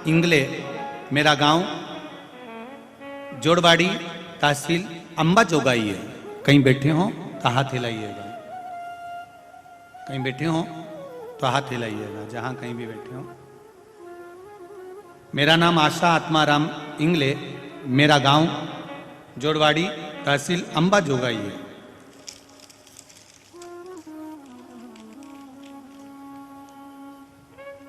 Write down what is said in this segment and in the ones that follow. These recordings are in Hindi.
इंगले, मेरा गांव जोड़वाड़ी, तहसील अंबा जोगाई है। कहीं बैठे हो तो हाथ हिलाइएगा, कहीं बैठे हो तो हाथ हिलाइएगा, जहां कहीं भी बैठे हो। मेरा नाम आशा आत्माराम इंगले, मेरा गांव जोड़वाड़ी, तहसील अंबा जोगाई है।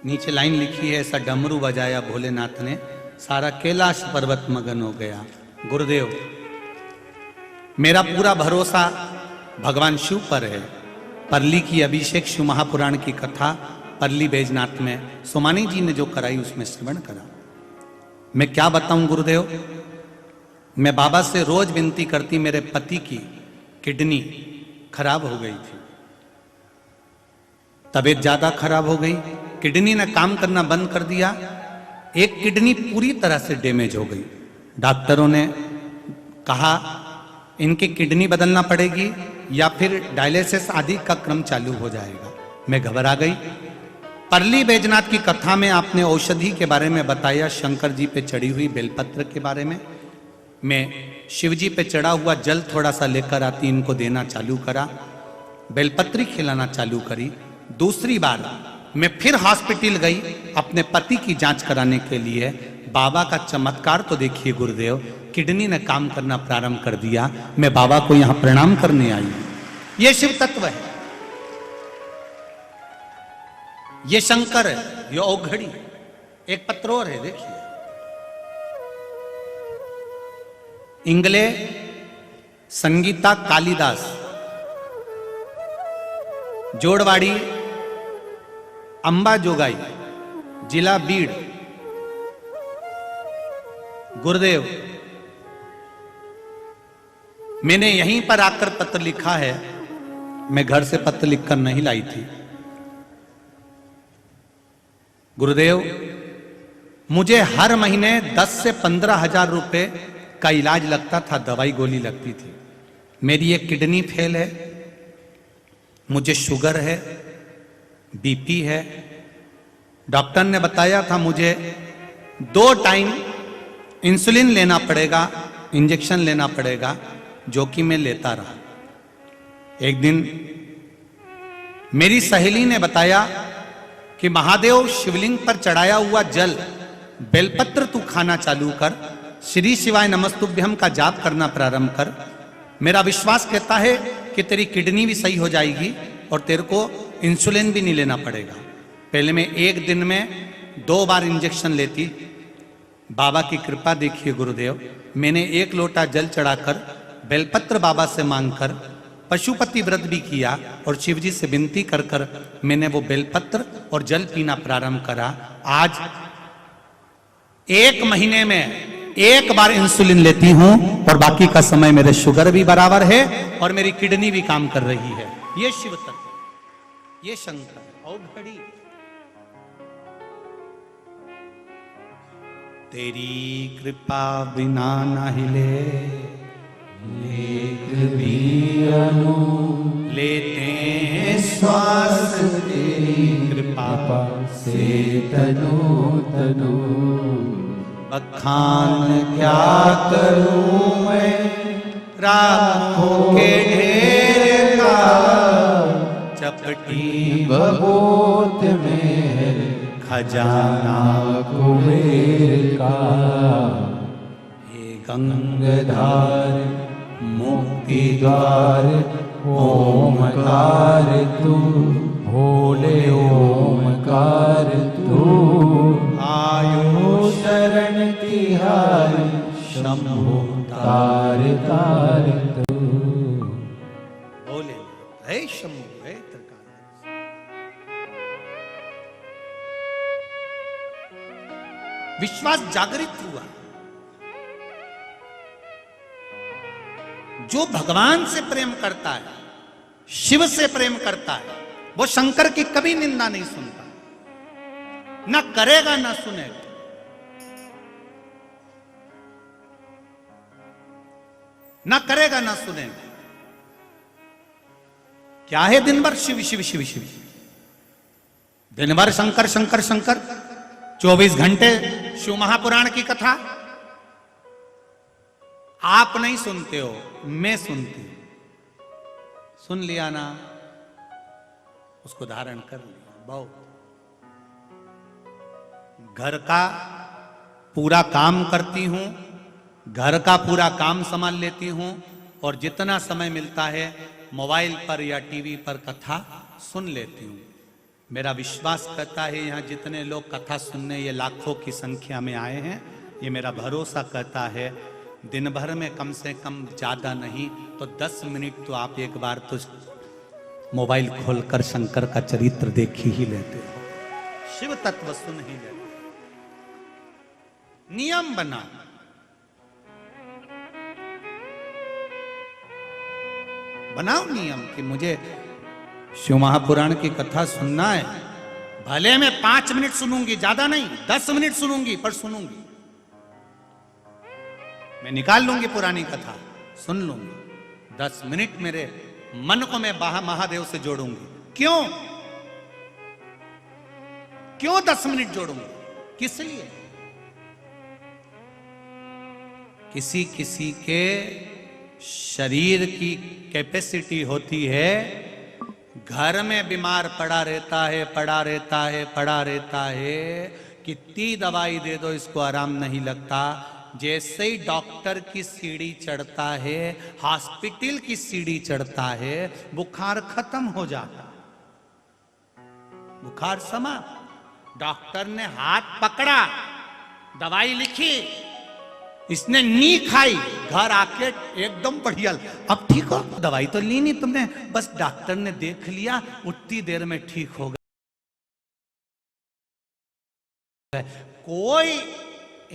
नीचे लाइन लिखी है, ऐसा डमरू बजाया भोलेनाथ ने, सारा कैलाश पर्वत मगन हो गया। गुरुदेव, मेरा पूरा भरोसा भगवान शिव पर है। परली की अभिषेक शिव महापुराण की कथा परली बैजनाथ में सोमानी जी ने जो कराई उसमें श्रवण करा। मैं क्या बताऊं गुरुदेव, मैं बाबा से रोज विनती करती, मेरे पति की किडनी खराब हो गई थी, तबीयत ज्यादा खराब हो गई, किडनी ने काम करना बंद कर दिया, एक किडनी पूरी तरह से डैमेज हो गई। डॉक्टरों ने कहा इनकी किडनी बदलना पड़ेगी या फिर डायलिसिस आदि का क्रम चालू हो जाएगा। मैं घबरा गई। परली बैजनाथ की कथा में आपने औषधि के बारे में बताया, शंकर जी पे चढ़ी हुई बेलपत्र के बारे में। मैं शिव जी पे चढ़ा हुआ जल थोड़ा सा लेकर आती, इनको देना चालू करा, बेलपत्री खिलाना चालू करी। दूसरी बार मैं फिर हॉस्पिटल गई अपने पति की जांच कराने के लिए। बाबा का चमत्कार तो देखिए गुरुदेव, किडनी ने काम करना प्रारंभ कर दिया। मैं बाबा को यहां प्रणाम करने आई। ये शिव तत्व है, ये शंकर है, ये औघड़ी। एक पत्र और है, देखिए, इंगले संगीता कालिदास, जोड़वाड़ी अंबा जोगाई, जिला बीड़। गुरुदेव, मैंने यहीं पर आकर पत्र लिखा है, मैं घर से पत्र लिखकर नहीं लाई थी। गुरुदेव, मुझे हर महीने 10 से 15 हजार रुपए का इलाज लगता था, दवाई गोली लगती थी। मेरी एक किडनी फेल है, मुझे शुगर है, बीपी है। डॉक्टर ने बताया था मुझे 2 टाइम इंसुलिन लेना पड़ेगा, इंजेक्शन लेना पड़ेगा, जो कि मैं लेता रहा। एक दिन मेरी सहेली ने बताया कि महादेव शिवलिंग पर चढ़ाया हुआ जल बेलपत्र तू खाना चालू कर, श्री शिवाय नमस्तुभ्यम का जाप करना प्रारंभ कर। मेरा विश्वास कहता है कि तेरी किडनी भी सही हो जाएगी और तेरे को इंसुलिन भी नहीं लेना पड़ेगा। पहले मैं एक दिन में 2 बार इंजेक्शन लेती। बाबा की कृपा देखिए गुरुदेव, मैंने 1 लोटा जल चढ़ाकर बेलपत्र बाबा से मांगकर पशुपति व्रत भी किया और शिव जी से विनती कर कर मैंने वो बेलपत्र और जल पीना प्रारंभ करा। आज 1 महीने में 1 बार इंसुलिन लेती हूं और बाकी का समय मेरे शुगर भी बराबर है और मेरी किडनी भी काम कर रही है। ये शिव तत्व, ये शंकर औघड़ी। तेरी कृपा बिना न हिले एक भी अनु लेते हैं श्वास, तेरी कृपा से तनु तनु। बखान क्या करूं मैं राखों के ढेर का, चपटी बबूत में खजाना कुबेर का। हे गंग गंगधार मुक्ति द्वार ओमकार तू, भोले ओमकार तू। आयु शरण तिहारी शंभु तार तार तू। बोले हे शंभु हे त्रिकाल। विश्वास जागृत हुआ। जो भगवान से प्रेम करता है, शिव से प्रेम करता है, वो शंकर की कभी निंदा नहीं सुनता, ना करेगा ना सुनेगा। ना करेगा ना सुनेगा। क्या है दिन भर शिव शिव शिव शिव, दिन भर शंकर शंकर शंकर। 24 घंटे शिव महापुराण की कथा आप नहीं सुनते हो, मैं सुनती हूं। सुन लिया ना, उसको धारण कर लिया, बहुत। घर का पूरा काम करती हूं, घर का पूरा काम संभाल लेती हूं, और जितना समय मिलता है मोबाइल पर या टीवी पर कथा सुन लेती हूं। मेरा विश्वास करता है यहाँ जितने लोग कथा सुनने ये लाखों की संख्या में आए हैं, ये मेरा भरोसा करता है दिन भर में कम से कम ज्यादा नहीं तो 10 मिनट तो आप एक बार तो मोबाइल खोलकर शंकर का चरित्र देख ही लेते हो, शिव तत्व सुन ही लेते हो। नियम बना, बनाओ नियम कि मुझे शिव महापुराण की कथा सुनना है। भले मैं 5 मिनट सुनूंगी, ज्यादा नहीं, 10 मिनट सुनूंगी, पर सुनूंगी। मैं निकाल लूंगी पुरानी कथा, सुन लूंगी। 10 मिनट मेरे मन को मैं महादेव से जोड़ूंगी। क्यों 10 मिनट जोड़ूंगी? किस लिए? किसी किसी के शरीर की कैपेसिटी होती है, घर में बीमार पड़ा रहता है, कितनी दवाई दे दो इसको आराम नहीं लगता। जैसे ही डॉक्टर की सीढ़ी चढ़ता है, हॉस्पिटल की सीढ़ी चढ़ता है, बुखार खत्म हो जाता, बुखार समाप्त। डॉक्टर ने हाथ पकड़ा, दवाई लिखी, इसने नी खाई, घर आके एकदम बढ़िया, अब ठीक हो। दवाई तो ली नहीं तुमने, बस डॉक्टर ने देख लिया, उतनी देर में ठीक हो गए। कोई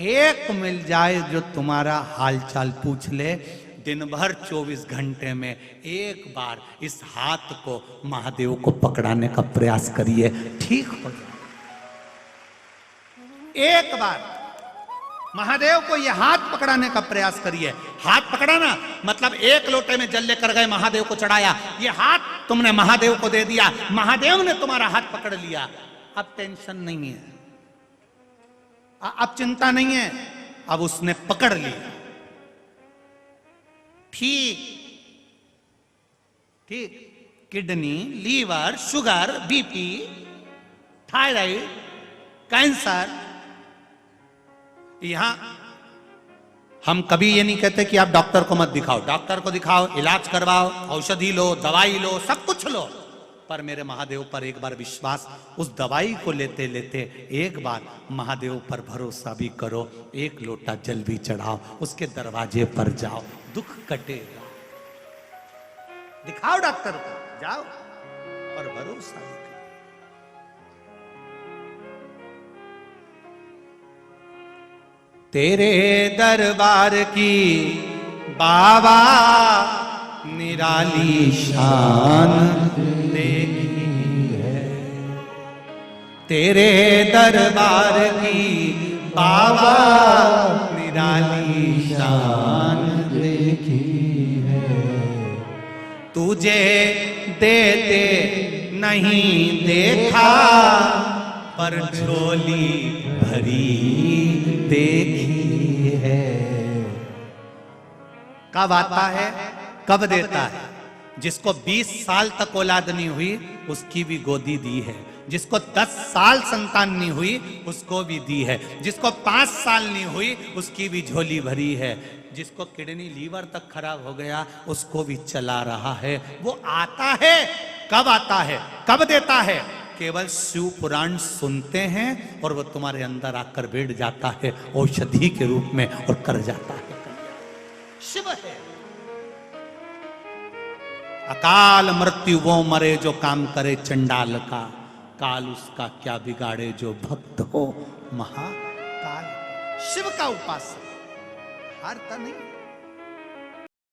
एक मिल जाए जो तुम्हारा हालचाल पूछ ले, दिन भर 24 घंटे में एक बार इस हाथ को महादेव को पकड़ाने का प्रयास करिए, ठीक हो जाए। एक बार महादेव को यह हाथ पकड़ाने का प्रयास करिए। हाथ पकड़ाना मतलब एक लोटे में जल लेकर गए, महादेव को चढ़ाया, ये हाथ तुमने महादेव को दे दिया, महादेव ने तुम्हारा हाथ पकड़ लिया। अब टेंशन नहीं है, अब चिंता नहीं है, अब उसने पकड़ लिया। ठीक, kidney, liver, sugar, BP, thyroid, cancer, यहां हम कभी ये नहीं कहते कि आप डॉक्टर को मत दिखाओ, डॉक्टर को दिखाओ, इलाज करवाओ, औषधि लो, दवाई लो, सब कुछ लो, पर मेरे महादेव पर एक बार विश्वास, उस दवाई को लेते लेते एक बार महादेव पर भरोसा भी करो, एक लोटा जल भी चढ़ाओ, उसके दरवाजे पर जाओ, दुख कटेगा। दिखाओ डॉक्टर को, जाओ, पर भरोसा भी करो। तेरे दरबार की बाबा निराली शान देखी है, तेरे दरबार की बाबा निराली शान देखी है। तुझे देते नहीं देखा, पर झोली भरी देखी है। कब आता है, कब देता है? जिसको 20 साल तक औलाद नहीं हुई उसकी भी गोदी दी है, जिसको 10 साल संतान नहीं हुई उसको भी दी है, जिसको 5 साल नहीं हुई उसकी भी झोली भरी है, जिसको किडनी लीवर तक खराब हो गया उसको भी चला रहा है। वो आता है, कब आता है, कब देता है? केवल शिव पुराण सुनते हैं और वो तुम्हारे अंदर आकर बैठ जाता है औषधि के रूप में और कर जाता है। शिव है। अकाल मृत्यु वो मरे जो काम करे चंडाल का, काल उसका क्या बिगाड़े जो भक्त हो महाकाल। शिव का उपासक हारता नहीं।